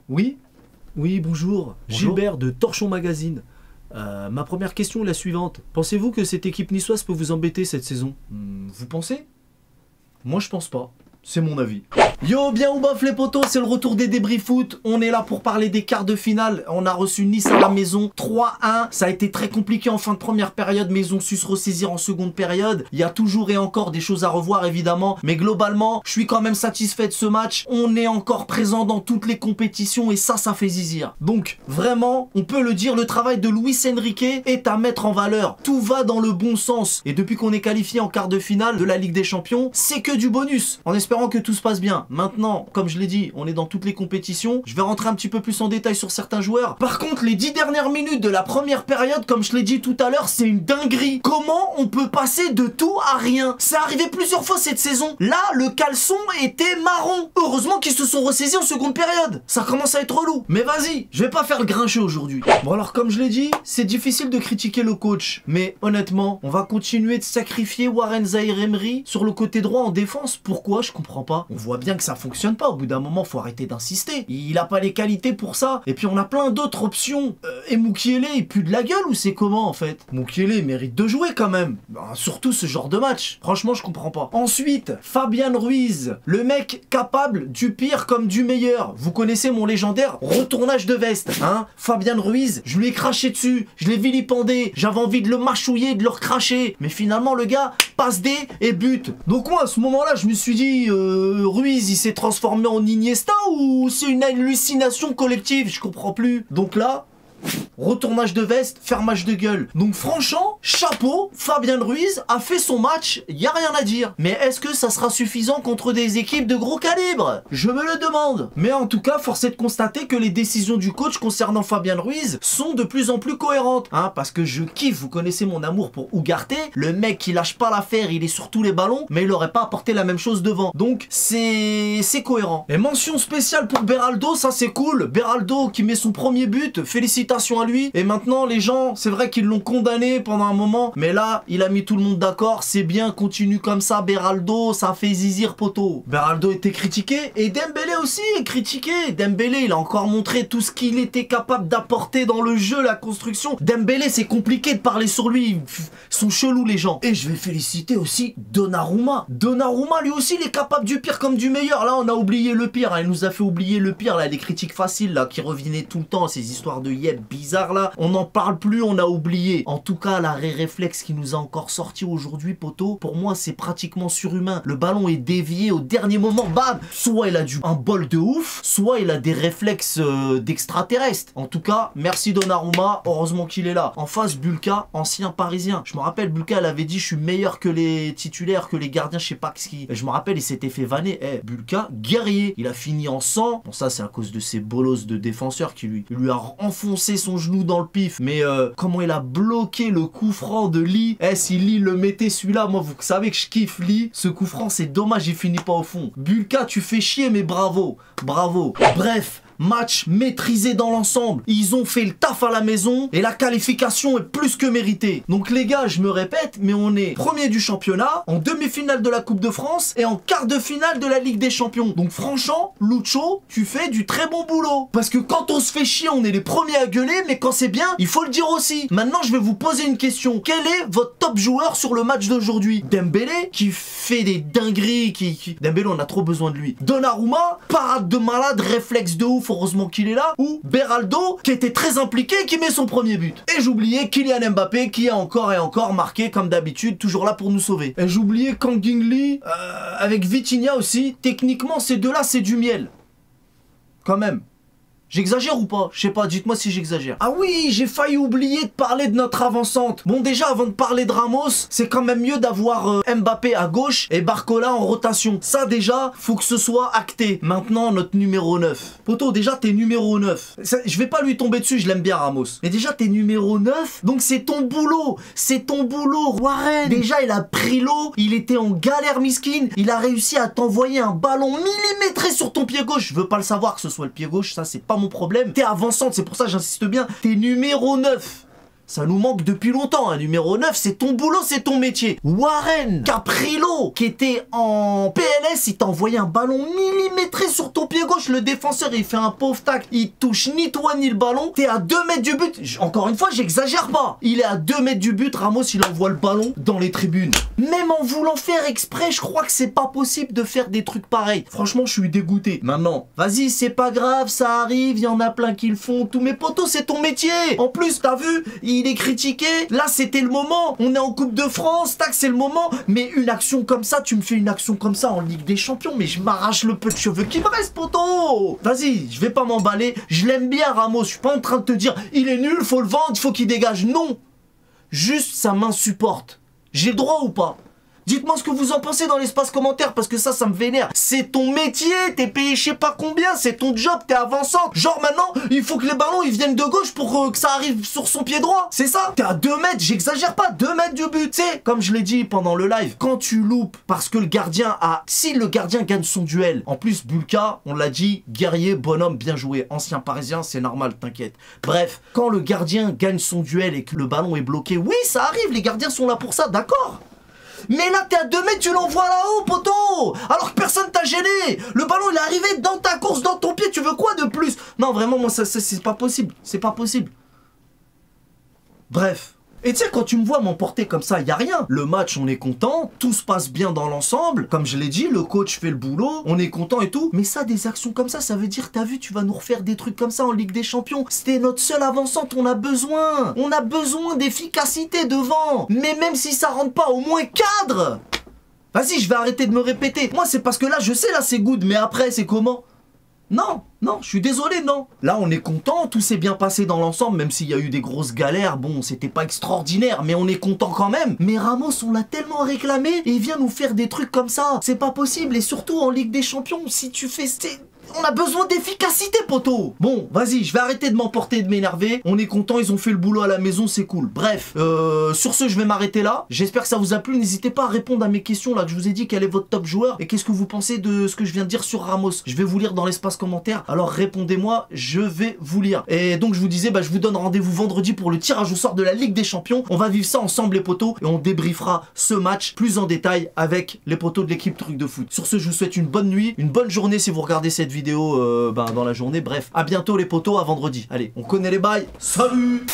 Oui, oui, bonjour. Gilbert de Torchon Magazine. Ma première question est la suivante. Pensez-vous que cette équipe niçoise peut vous embêter cette saison? Vous pensez? Moi, je pense pas. C'est mon avis. Yo, bien ou bof les potos, c'est le retour des débris foot. On est là pour parler des quarts de finale. On a reçu Nice à la maison, 3-1. Ça a été très compliqué en fin de première période, mais ils ont su se ressaisir en seconde période. Il y a toujours et encore des choses à revoir, évidemment. Mais globalement, je suis quand même satisfait de ce match. On est encore présent dans toutes les compétitions et ça fait zizir. Donc, vraiment, on peut le dire, le travail de Luis Enrique est à mettre en valeur. Tout va dans le bon sens. Et depuis qu'on est qualifié en quart de finale de la Ligue des Champions, c'est que du bonus. En espérant que tout se passe bien. Maintenant, comme je l'ai dit, on est dans toutes les compétitions. Je vais rentrer un petit peu plus en détail sur certains joueurs. Par contre, les 10 dernières minutes de la première période, comme je l'ai dit tout à l'heure, c'est une dinguerie. Comment on peut passer de tout à rien? C'est arrivé plusieurs fois cette saison. Là, le caleçon était marron. Heureusement qu'ils se sont ressaisis en seconde période. Ça commence à être relou. Mais vas-y, je vais pas faire le grincheux aujourd'hui. Bon alors, comme je l'ai dit, c'est difficile de critiquer le coach. Mais honnêtement, on va continuer de sacrifier Warren Zaïre-Emery sur le côté droit en défense. Pourquoi? Je comprends pas. On voit bien que ça fonctionne pas. Au bout d'un moment, faut arrêter d'insister. Il a pas les qualités pour ça. Et puis on a plein d'autres options. Et Mukiele, il pue de la gueule ou c'est comment en fait? Mukiele mérite de jouer quand même. Surtout ce genre de match. Franchement, je comprends pas. Ensuite, Fabian Ruiz, le mec capable du pire comme du meilleur. Vous connaissez mon légendaire retournage de veste, hein? Fabian Ruiz, je lui ai craché dessus, je l'ai vilipendé, j'avais envie de le mâchouiller, de le recracher. Mais finalement, le gars passe D et but. Donc moi, à ce moment-là, je me suis dit, Ruiz, il s'est transformé en Iniesta ou c'est une hallucination collective? Je comprends plus. Donc là, retournage de veste, fermage de gueule. Donc franchement, chapeau, Fabian Ruiz a fait son match, y a rien à dire. Mais est-ce que ça sera suffisant contre des équipes de gros calibre? Je me le demande. Mais en tout cas, force est de constater que les décisions du coach concernant Fabian Ruiz sont de plus en plus cohérentes. Hein, parce que je kiffe, vous connaissez mon amour pour Ugarte. Le mec qui lâche pas l'affaire, il est sur tous les ballons, mais il aurait pas apporté la même chose devant. Donc c'est cohérent. Et mention spéciale pour Beraldo, ça c'est cool. Beraldo qui met son premier but, félicitations à lui. Et maintenant les gens, c'est vrai qu'ils l'ont condamné pendant un moment, mais là il a mis tout le monde d'accord. C'est bien, continue comme ça Beraldo, ça fait zizir poteau. Beraldo était critiqué et Dembélé aussi est critiqué. Dembélé il a encore montré tout ce qu'il était capable d'apporter dans le jeu, la construction. Dembélé c'est compliqué de parler sur lui, ils sont chelous les gens. Et je vais féliciter aussi Donnarumma. Donnarumma lui aussi il est capable du pire comme du meilleur. Là on a oublié le pire, hein. Il nous a fait oublier le pire là, des critiques faciles là qui revenaient tout le temps, ces histoires de yep bizarres là, on n'en parle plus, on a oublié. En tout cas, l'arrêt réflexe qui nous a encore sorti aujourd'hui, poteau, pour moi c'est pratiquement surhumain. Le ballon est dévié au dernier moment, bam. Soit il a un bol de ouf, soit il a des réflexes d'extraterrestre. En tout cas, merci Donnarumma, heureusement qu'il est là. En face, Bulka, ancien parisien. Je me rappelle, Bulka, elle avait dit je suis meilleur que les titulaires, que les gardiens, je sais pas ce qui... Je me rappelle, il s'était fait vanner. Bulka, guerrier. Il a fini en sang. Bon, ça c'est à cause de ces bolosses de défenseurs qui lui a enfoncé son genou dans le pif. Mais comment il a bloqué le coup franc de Lee. Si Lee le mettait celui-là, moi vous savez que je kiffe Lee. Ce coup franc c'est dommage, il finit pas au fond. Bulka, tu fais chier mais bravo. Bravo. Bref, match maîtrisé dans l'ensemble. Ils ont fait le taf à la maison et la qualification est plus que méritée. Donc les gars, je me répète, mais on est premier du championnat, en demi-finale de la Coupe de France et en quart de finale de la Ligue des Champions. Donc franchement, Lucho, tu fais du très bon boulot. Parce que quand on se fait chier, on est les premiers à gueuler, mais quand c'est bien, il faut le dire aussi. Maintenant, je vais vous poser une question. Quel est votre top joueur sur le match d'aujourd'hui? Dembélé, qui fait des dingueries, Dembélé, on a trop besoin de lui. Donnarumma, parade de malade, réflexe de ouf, heureusement qu'il est là. Ou Beraldo, qui était très impliqué et qui met son premier but. Et j'oubliais Kylian Mbappé, qui a encore et encore marqué comme d'habitude, toujours là pour nous sauver. Et j'oubliais Kang In-lee, avec Vitinha aussi. Techniquement, ces deux-là, c'est du miel. Quand même. J'exagère ou pas? Je sais pas, dites-moi si j'exagère. Ah oui, j'ai failli oublier de parler de notre avancante. Bon déjà, avant de parler de Ramos, c'est quand même mieux d'avoir Mbappé à gauche et Barcola en rotation. Ça déjà, faut que ce soit acté. Maintenant, notre numéro 9. Poto, déjà t'es numéro 9. Je vais pas lui tomber dessus, je l'aime bien Ramos. Mais déjà t'es numéro 9, donc c'est ton boulot. C'est ton boulot, Warren. Déjà, il a pris l'eau, il était en galère miskin. Il a réussi à t'envoyer un ballon millimétré sur ton pied gauche. Je veux pas le savoir que ce soit le pied gauche, ça c'est pas mon problème. T'es avançante, c'est pour ça que j'insiste bien. T'es numéro 9. Ça nous manque depuis longtemps, un numéro 9, c'est ton boulot, c'est ton métier. Warren Caprillo, qui était en PLS, il t'a envoyé un ballon millimétré sur ton pied gauche. Le défenseur, il fait un pauvre tac, il touche ni toi ni le ballon. T'es à 2 mètres du but. Encore une fois, j'exagère pas. Il est à 2 mètres du but, Ramos, il envoie le ballon dans les tribunes. Même en voulant faire exprès, je crois que c'est pas possible de faire des trucs pareils. Franchement, je suis dégoûté. Maintenant, vas-y, c'est pas grave, ça arrive, il y en a plein qui le font. Tous mes potos, c'est ton métier. En plus, t'as vu, il est critiqué. Là, c'était le moment. On est en Coupe de France, tac, c'est le moment. Mais une action comme ça, tu me fais une action comme ça en Ligue des Champions, mais je m'arrache le peu de cheveux qui me reste, poto. Vas-y, je vais pas m'emballer. Je l'aime bien, Ramos. Je suis pas en train de te dire, il est nul, faut le vendre, faut qu'il dégage. Non. Juste, ça m'insupporte. J'ai le droit ou pas? Dites-moi ce que vous en pensez dans l'espace commentaire, parce que ça me vénère. C'est ton métier, t'es payé je sais pas combien, c'est ton job, t'es avançant. Genre maintenant, il faut que les ballons ils viennent de gauche pour que ça arrive sur son pied droit. C'est ça? T'es à 2 mètres, j'exagère pas, 2 mètres du but. Tu sais, comme je l'ai dit pendant le live, quand tu loupes parce que le gardien a... Si le gardien gagne son duel, en plus Bulka, on l'a dit, guerrier, bonhomme, bien joué. Ancien parisien, c'est normal, t'inquiète. Bref, quand le gardien gagne son duel et que le ballon est bloqué, oui, ça arrive, les gardiens sont là pour ça, d'accord? Mais là, t'es à 2 mètres, tu l'envoies là-haut, poteau. Alors que personne t'a gêné. Le ballon, il est arrivé dans ta course, dans ton pied. Tu veux quoi de plus? Non, vraiment, moi, ça c'est pas possible. C'est pas possible. Bref. Et tu sais, quand tu me vois m'emporter comme ça, y a rien. Le match, on est content, tout se passe bien dans l'ensemble. Comme je l'ai dit, le coach fait le boulot, on est content et tout. Mais ça, des actions comme ça veut dire, t'as vu, tu vas nous refaire des trucs comme ça en Ligue des Champions. C'était notre seule avançante, on a besoin. On a besoin d'efficacité devant. Mais même si ça rentre pas, au moins cadre. Vas-y, je vais arrêter de me répéter. Moi, c'est parce que là, je sais, là, c'est good, mais après, c'est comment? Non, non, je suis désolé, non. Là, on est content, tout s'est bien passé dans l'ensemble, même s'il y a eu des grosses galères. Bon, c'était pas extraordinaire, mais on est content quand même. Mais Ramos, on l'a tellement réclamé, et il vient nous faire des trucs comme ça. C'est pas possible, et surtout en Ligue des Champions, si tu fais... On a besoin d'efficacité, poteau. Bon, vas-y, je vais arrêter de m'emporter et de m'énerver. On est content, ils ont fait le boulot à la maison, c'est cool. Bref, sur ce, je vais m'arrêter là. J'espère que ça vous a plu. N'hésitez pas à répondre à mes questions là, que je vous ai dit quel est votre top joueur et qu'est-ce que vous pensez de ce que je viens de dire sur Ramos. Je vais vous lire dans l'espace commentaire. Alors répondez-moi, je vais vous lire. Et donc je vous disais, je vous donne rendez-vous vendredi pour le tirage au sort de la Ligue des Champions. On va vivre ça ensemble les potos et on débriefera ce match plus en détail avec les potos de l'équipe Truc de Foot. Sur ce, je vous souhaite une bonne nuit, une bonne journée si vous regardez cette vidéo dans la journée. Bref, à bientôt les potos, à vendredi. Allez, on connaît les bails. Salut!